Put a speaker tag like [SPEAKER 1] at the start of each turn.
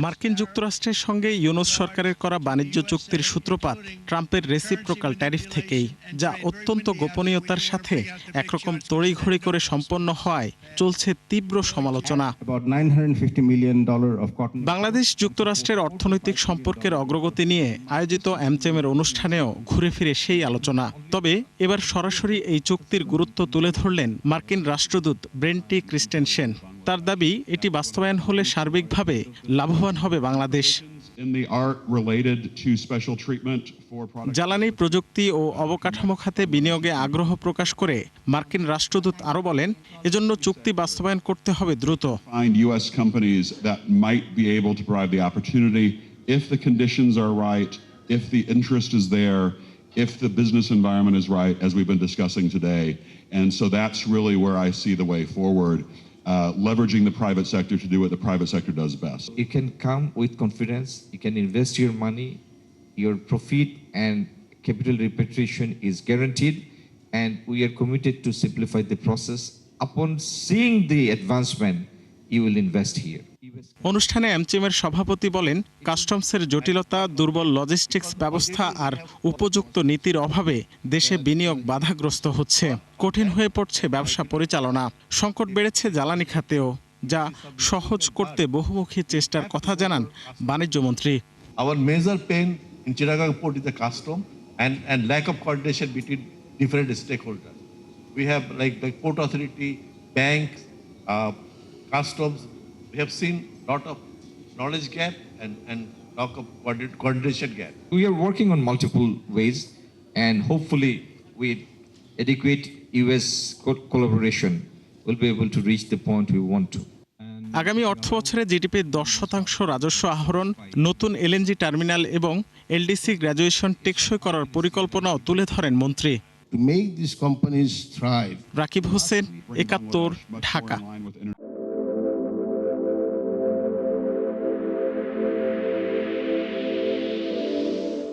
[SPEAKER 1] মার্কিন যুক্তরাষ্ট্রের সঙ্গে ইউনুস সরকারের করা বাণিজ্য চুক্তির সূত্রপাত ট্রাম্পের রেসিপ্রোকাল ট্যারিফ থেকেই, যা অত্যন্ত গোপনীয়তার সাথে একরকম তড়িঘড়ি করে সম্পন্ন হওয়ায় চলছে তীব্র সমালোচনা। বাংলাদেশ যুক্তরাষ্ট্রের অর্থনৈতিক সম্পর্কের অগ্রগতি নিয়ে আয়োজিত অ্যামচেমের অনুষ্ঠানেও ঘুরে ফিরে সেই আলোচনা। তবে এবার সরাসরি এই চুক্তির গুরুত্ব তুলে ধরলেন মার্কিন রাষ্ট্রদূত ব্রেন্ট টি. ক্রিস্টেনসেন। তার দাবি, এটি বাস্তবায়ন হলে সার্বিকভাবে লাভবান হবে বাংলাদেশ। জ্বালানি, প্রযুক্তি ও অবকাঠামো খাতে বিনিয়োগে আগ্রহ প্রকাশ করে মার্কিন রাষ্ট্রদূত আরও বলেন, এজন্য চুক্তি বাস্তবায়ন করতে হবে দ্রুত।
[SPEAKER 2] If the business environment is right, as we've been discussing today. And so that's really where I see the way forward, leveraging the private sector to do what the private sector does best.
[SPEAKER 3] You can come with confidence, you can invest your money, your profit and capital repatriation is guaranteed, and we are committed to simplify the process. Upon seeing the advancement, you will invest here.
[SPEAKER 1] অনুষ্ঠানে অ্যামচেমের সভাপতি বলেন, কাস্টমসের জটিলতা, দুর্বল logistics ব্যবস্থা আর উপযুক্ত নীতির অভাবে দেশে বিনিয়োগ বাধাগ্রস্ত হচ্ছে। কঠিন হয়ে পড়ছে ব্যবসা পরিচালনা। সংকট বেড়েছে জ্বালানি খাতেও, যা সহজ করতে বহুমুখী চেষ্টার কথা জানান বাণিজ্যমন্ত্রী।
[SPEAKER 4] Our major pain in Chittagong port is the custom and lack of coordination between different stakeholders. We have like the port authority, banks, customs. We have seen a lot of knowledge gap and lack of coordination gap.
[SPEAKER 3] We are working on multiple ways, and hopefully with adequate US collaboration, we'll be able to reach the point we want to.
[SPEAKER 1] আগামী অর্থ বছরে জিডিপির 10% রাজস্ব আহরণ, নতুন LNG terminal এবং LDC graduation টেকসই করার পরিকল্পনাও তুলে ধরেন মন্ত্রী।
[SPEAKER 5] To make these companies thrive.
[SPEAKER 1] Rakib Hossain, ৭১, Dhaka.